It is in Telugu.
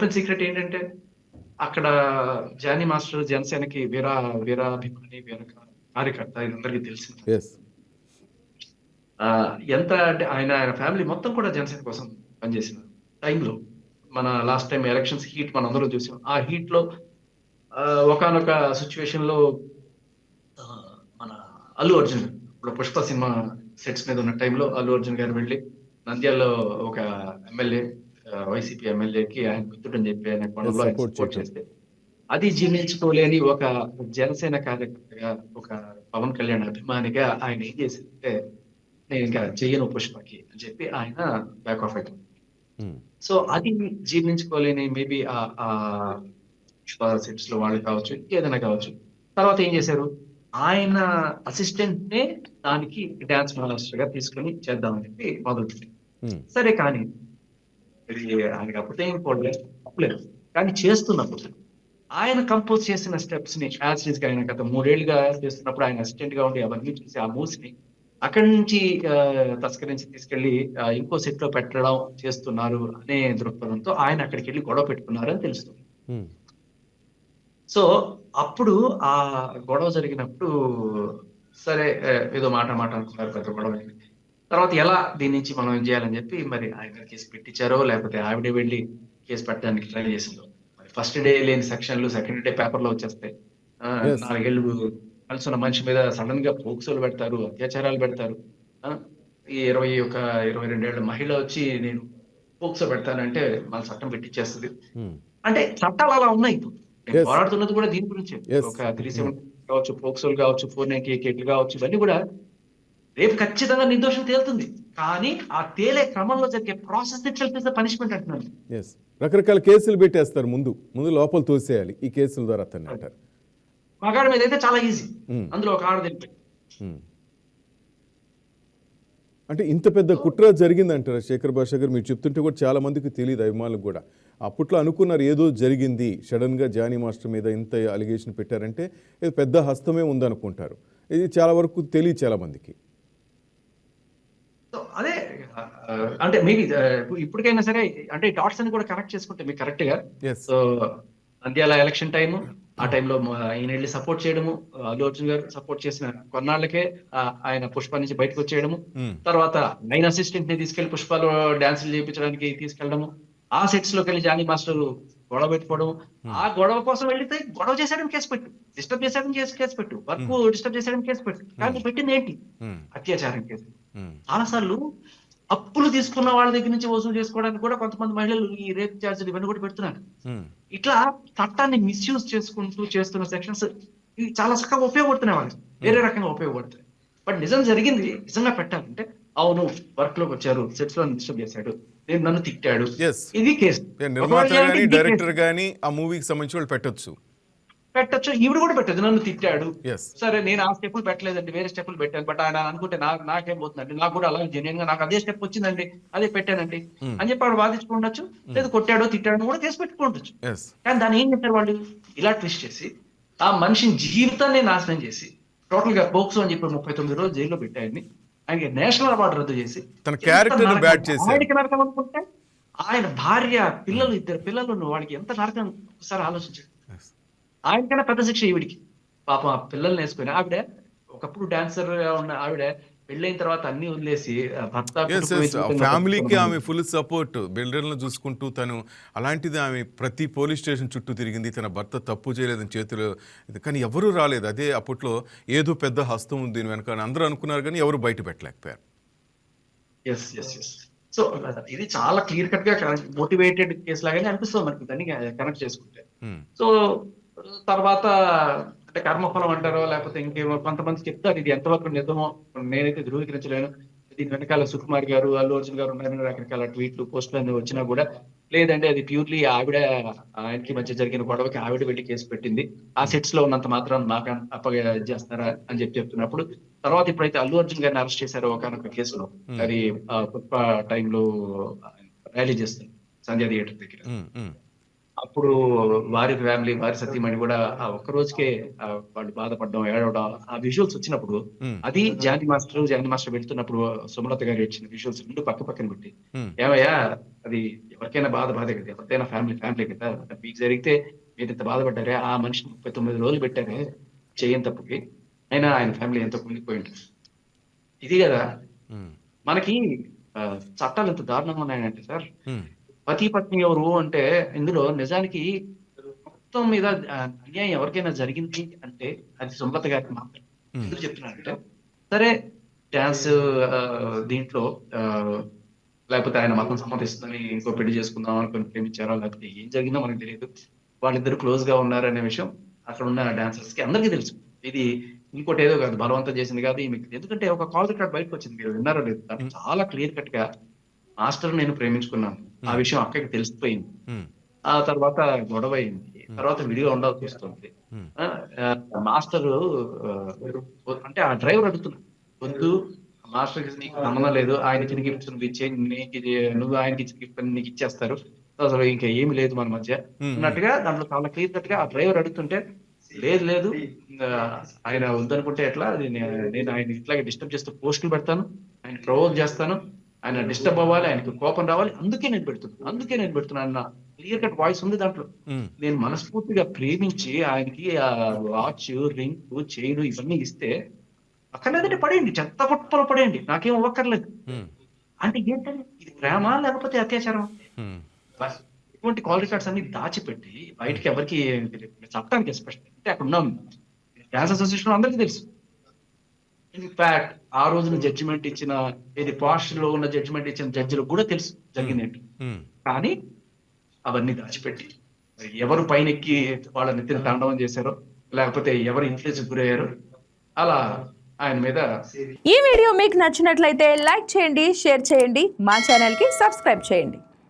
ఓపెన్ సీక్రెట్ ఏంటంటే అక్కడ జానీ మాస్టర్ జనసేనకి వీరాభిమాని కార్యకర్త ఇది అందరికీ తెలిసింది. ఎస్. ఎంత అంటే ఆయన ఫ్యామిలీ మొత్తం కూడా జనసేన కోసం పనిచేసిన టైంలో మన లాస్ట్ టైం ఎలక్షన్స్ హీట్ మనం అందరూ చూసాం. ఆ హీట్ లో ఒకానొక సిచ్యువేషన్ లో మన అల్లు అర్జున్ ఇప్పుడు పుష్ప సినిమా సెట్స్ మీద ఉన్న టైంలో అల్లు అర్జున్ గారు వెళ్ళి నంద్యాలలో ఒక ఎమ్మెల్యే వైసీపీ ఎమ్మెల్యేకి ఆయన మిత్రుడని చెప్పి ఆయన పనుల్లో సపోర్ట్ చేస్తే అది జీర్ణించుకోలేని ఒక జనసేన కార్యకర్తగా ఒక పవన్ కళ్యాణ్ అభిమానిగా ఆయన ఏం చేసిందంటే నేను ఇంకా చెయ్యను పుష్పకి అని చెప్పి ఆయన బ్యాక్ ఆఫ్ అయిపోయింది. సో అది జీర్ణించుకోలేని మేబీ ఆ పుష్ప సెట్స్ లో వాళ్ళు కావచ్చు, ఏదైనా కావచ్చు. తర్వాత ఏం చేశారు, ఆయన అసిస్టెంట్ నే దానికి డాన్స్ మాస్టర్ గా తీసుకొని చేద్దామని చెప్పి మొదలుపెట్టారు. సరే కానీ ఆయనకి అప్పుడే ఏం పోలేదు, కానీ చేస్తున్నప్పుడు ఆయన కంపోజ్ చేసిన స్టెప్స్ ని యాజ్ గా ఆయన గత 3 ఏళ్లుగా చేస్తున్నప్పుడు ఆయన అసిస్టెంట్ గా ఉండి అవన్నీ చూసి ఆ మూవ్స్ ని అక్కడి నుంచి తస్కరించి తీసుకెళ్లి ఇంకో సెట్ లో పెట్టడం చేస్తున్నారు అనే దృక్పథంతో ఆయన అక్కడికి వెళ్ళి గొడవ పెట్టుకున్నారు అని తెలుస్తుంది. సో అప్పుడు ఆ గొడవ జరిగినప్పుడు సరే ఏదో మాట అనుకున్నారు, పెద్ద గొడవ అయింది. తర్వాత ఎలా దీని నుంచి మనం ఏం చేయాలని చెప్పి మరి ఆయన కేసు పెట్టించారో లేకపోతే ఆవిడే వెళ్ళి కేసు పెట్టడానికి ట్రై చేసిందో. మరి ఫస్ట్ డే లేని సెక్షన్లు సెకండ్ డే పేపర్ లో వచ్చేస్తాయి. 4 ఏళ్ళు కలిసి ఉన్న మనిషి మీద సడన్ గా పోక్సోలు పెడతారు, అత్యాచారాలు పెడతారు. ఈ 22 ఏళ్ల మహిళ వచ్చి నేను పోక్సో పెడతానంటే మన చట్టం పెట్టించేస్తుంది. అంటే చట్టాలు అలా ఉన్నాయి. పోరాడుతున్నది కూడా దీని గురించి. ఒక 370 కావచ్చు, పోక్సోలు కావచ్చు, 498 కావచ్చు, ఇవన్నీ కూడా రేపు ఖచ్చితంగా నిర్దోషం తేలుతుంది. కానీ ఆ తేలే క్రమంలో జరిగే ప్రాసెస్ పనిష్మెంట్ అంటున్నాను. రకరకాల కేసులు పెట్టేస్తారు, ముందు లోపల తోసేయాలి ఈ కేసుల ద్వారా అంటారు. మగాడి మీద అయితే చాలా ఈజీ, అందులో ఒక ఆడది అంటే ఇంత పెద్ద కుట్ర జరిగిందంటారా శేఖర్ భాష గారు? మీరు చెప్తుంటే కూడా చాలా మందికి తెలియదు, అభిమానులకు కూడా. అప్పట్లో అనుకున్నారు ఏదో జరిగింది, సడన్ గా జానీ మాస్టర్ మీద ఇంత అలిగేషన్ పెట్టారంటే ఇది పెద్ద హస్తమే ఉందనుకుంటారు. ఇది చాలా వరకు తెలియదు చాలా మందికి. అదే అంటే మేబీ ఇప్పటికైనా సరే అంటే డాట్స్ అని కూడా కనెక్ట్ చేసుకుంటే మీకు కరెక్ట్ గా. సో నంద్యాల ఎలక్షన్ టైము, ఆ టైంలో ఈయన వెళ్ళి సపోర్ట్ చేయడము, అల్లు అర్జున్ గారు సపోర్ట్ చేసిన కొన్నాళ్ళకే ఆయన పుష్ప నుంచి బయటకు వచ్చేయడము, తర్వాత నైన్ అసిస్టెంట్ ని తీసుకెళ్లి పుష్పలో డాన్సులు చేయించడానికి తీసుకెళ్లడము, ఆ సెట్స్ లోకి వెళ్ళి జానీ మాస్టర్ గొడవ పెట్టుకోవడం, ఆ గొడవ కోసం వెళ్తే గొడవ చేశాడని కేసు పెట్టు, డిస్టర్బ్ చేశాడని కేసు పెట్టు, వర్క్ డిస్టర్బ్ చేశాడని కేసు పెట్టు, కానీ పెట్టింది ఏంటి అత్యాచారం కేసు. చాలాసార్లు అప్పులు తీసుకున్న వాళ్ళ దగ్గర నుంచి వసూలు చేసుకోవడానికి కూడా కొంతమంది మహిళలు ఈ రేప్ ఛార్జీలు ఇవన్నీ కూడా పెడుతున్నారు. ఇట్లా చట్టాన్ని మిస్యూజ్ చేసుకుంటూ చేస్తున్న సెక్షన్స్ ఇవి చాలా చక్కగా ఉపయోగపడుతున్నాయి, వాళ్ళకి వేరే రకంగా ఉపయోగపడుతున్నాయి. బట్ నిజం జరిగింది నిజంగా పెట్టాలంటే అవును వర్క్ లోకి వచ్చారు, సెట్స్ లో డిస్టర్బ్ చేశాడు, నేను నన్ను తిట్టాడు, ఇది కేసు. డైరెక్టర్ గానీ ఆ మూవీకి సంబంధించి వాళ్ళు పెట్టొచ్చు, ఈవిడ కూడా పెట్టదు, నన్ను తిట్టాడు. సరే నేను ఆ స్టెప్పులు పెట్టలేదండి, వేరే స్టెప్పులు పెట్టాను, బట్ ఆయన అనుకుంటే నాకేం పోతుందండి, నాకు కూడా అలాగే జెన్యున్ గా నాకు అదే స్టెప్ వచ్చిందండి, అదే పెట్టానండి అని చెప్పి వాడు వాదించుకోవచ్చు. లేదు కొట్టాడో తిట్టాడో కూడా కేసు పెట్టుకోవచ్చు. కానీ దాన్ని ఏం చేశారు వాళ్ళు, ఇలా ట్విస్ట్ చేసి ఆ మనిషిని జీవితాన్ని నాశనం చేసి టోటల్ గా పోక్సో అని చెప్పి 39 రోజులు జైల్లో పెట్టాయని, ఆయనకి నేషనల్ అవార్డు రద్దు చేసి ఆయనకి నరకం అనుకుంటే ఆయన భార్య పిల్లలు 2 పిల్లలు వాళ్ళకి ఎంత నరకం ఒకసారి ఆలోచించండి. ఆయనకైనా పెద్ద శిక్ష ఈవిడికి. పాపం ఆ పిల్లల్ని వేసుకుని ఆవిడ ఒకప్పుడు డాన్సర్ ఉన్న ఆవిడ పెళ్ళైన తర్వాత అన్ని వదిలేసి భర్త ఫ్యామిలీకి ఆమె ఫుల్ సపోర్ట్, బిల్డర్లను చూసుకుంటూ తను అలాంటిది ఆమె ప్రతి పోలీస్ స్టేషన్ చుట్టూ తిరిగింది, తన భర్త తప్పు చేయలేదని చేతులు, కానీ ఎవరు రాలేదు. అదే అప్పట్లో ఏదో పెద్ద హస్తం ఉంది వెనక అందరూ అనుకున్నారు, కానీ ఎవరు బయట పెట్టలేకపోయారు. సో ఇది చాలా క్లియర్ కట్ గా మోటివేటెడ్ కేసు లాగానే అనిపిస్తుంది మనకి దాన్ని కనెక్ట్ చేసుకుంటే. సో తర్వాత అంటే కర్మఫలం అంటారో లేకపోతే ఇంకేమో కొంతమంది చెప్తారు, ఇది ఎంతవరకు నిజమో నేనైతే ధృవీకరించలేను. దీని వెనకాల సుకుమార్ గారు, అల్లు అర్జున్ గారు ఉన్నారని రకరకాల ట్వీట్లు పోస్టులు అన్ని వచ్చినా కూడా లేదంటే అది ప్యూర్లీ ఆవిడ ఆయనకి మధ్య జరిగిన గొడవకి ఆవిడ వెళ్ళి కేసు పెట్టింది, ఆ సెట్స్ లో ఉన్నంత మాత్రం నాకు చేస్తారా అని చెప్తున్నప్పుడు తర్వాత ఇప్పుడైతే అల్లు అర్జున్ గారిని అరెస్ట్ చేశారో ఒకనొక కేసులో, అది పుష్ప టైంలో ర్యాలీ చేస్తుంది సంధ్యా థియేటర్ దగ్గర, అప్పుడు వారి ఫ్యామిలీ, వారి సతీమణి కూడా ఆ ఒక్క రోజుకే వాళ్ళు బాధపడడం, ఏడవడం, ఆ విజువల్స్ వచ్చినప్పుడు ఉమ్, అది జానీ మాస్టర్ వెళ్తున్నప్పుడు సుమలత గారు ఇచ్చిన విజువల్స్ రెండు పక్క పక్కన పెట్టి, ఉమ్, ఏమయ్యా అది ఎవరికైనా బాధే కదా, ఎవరికైనా ఫ్యామిలీ కదా, మీకు జరిగితే మీరు ఇంత బాధపడ్డారే, ఆ మనిషిని 39 రోజులు పెట్టారే చేయని తప్పుకి, అయినా ఆయన ఫ్యామిలీ ఎంతో కుంగిపోయి ఉంటుంది. ఇది కదా ఉమ్, మనకి చట్టాలు ఎంత దారుణంగా ఉన్నాయంటే సార్, ఉమ్, పతి పత్ని ఎవరు అంటే ఇందులో నిజానికి మొత్తం మీద అన్యాయం ఎవరికైనా జరిగింది అంటే అది సుమలత గారికి మాత్రం. ఉమ్, ఎందుకు చెప్తున్నానంటే, సరే డాన్స్ దీంట్లో ఆ, లేకపోతే ఆయన మతం సమ్మతిస్తుందని ఇంకో పెళ్లి చేసుకుందాం అనుకుని ప్రేమించారో, లేకపోతే ఏం జరిగిందో మనకు తెలియదు. వాళ్ళిద్దరు క్లోజ్ గా ఉన్నారనే విషయం అక్కడ ఉన్న డాన్సర్స్ కి అందరికీ తెలుసు. ఇది ఇంకోటి ఏదో కాదు, బలవంతం చేసింది కాదు ఈమె. ఎందుకంటే ఒక కాల్ రికార్డ్ బయటకు వచ్చింది, మీరు విన్నారో లేదు, దాంట్లో ఉమ్, చాలా క్లియర్ కట్ గా మాస్టర్ నేను ప్రేమించుకున్నాను, ఆ విషయం అక్కకి తెలిసిపోయింది. ఉమ్, ఆ తర్వాత గొడవ అయింది, తర్వాత విడిగా ఉండాల్సి వస్తుంది. ఉమ్, ఆ, మాస్టర్ అంటే ఆ డ్రైవర్ అడుగుతున్నాడు, వద్దు మాస్టర్ కి నీకు సంబంధం లేదు, ఆయన ఇచ్చిన గిఫ్ట్స్ నువ్వు ఇచ్చే, నువ్వు ఆయనకి ఇచ్చిన గిఫ్ట్ నీకు ఇచ్చేస్తారు, అసలు ఇంకా ఏమి లేదు మన మధ్య ఉమ్, అన్నట్టుగా దాంట్లో చాలా క్లియర్ కట్ గా ఆ డ్రైవర్ అడుగుతుంటే, లేదు ఆ, ఆయన వద్దనుకుంటే ఎట్లా, నేను ఆయన ఇట్లాగే డిస్టర్బ్ చేస్తూ పోస్టులు పెడతాను, ఆయన ప్రవోక్ చేస్తాను, ఆయన డిస్టర్బ్ అవ్వాలి, ఆయనకు కోపం రావాలి, అందుకే నేను పెడుతున్నాను అన్న క్లియర్ కట్ వాయిస్ ఉంది దాంట్లో. ఉమ్, నేను మనస్ఫూర్తిగా ప్రేమించి ఆయనకి ఆ వాచ్, రింగ్, చైన్ ఇవన్నీ ఇస్తే అక్కడ లేదంటే పడేయండి, చెత్త కుప్పలు పడేయండి, నాకేం అవ్వక్కర్లేదు. ఉమ్, అంటే ఏంటంటే ఇది ప్రేమ లేకపోతే అత్యాచారం? ఉమ్, బస్ ఇటువంటి కాల్ రికార్డ్స్ అన్ని దాచిపెట్టి బయటకి ఎవరికి చట్టానికి ఎస్పెషల్ అంటే అక్కడ ఉన్నాం డాన్స్ అసోసియేషన్ అందరికీ తెలుసు. ఇన్ఫాక్ట్ ఆ రోజున జడ్జిమెంట్ ఇచ్చిన, ఇది పాస్ట్ లో ఉన్న జడ్జిమెంట్ ఇచ్చిన జడ్జిలకు కూడా తెలుసు జరిగింది ఏంటి. ఉమ్. కానీ అవన్నీ దాచిపెట్టి ఎవరు పైనెక్కి వాళ్ళ నెత్తిన తాండవం చేశారో, లేకపోతే ఎవరు ఇన్ఫ్లుయెన్స్ గురయ్యారో, అలా ఆయన మీద. ఈ వీడియో మీకు నచ్చినట్లయితే లైక్ చేయండి, షేర్ చేయండి, మా ఛానల్కి సబ్స్క్రైబ్ చేయండి.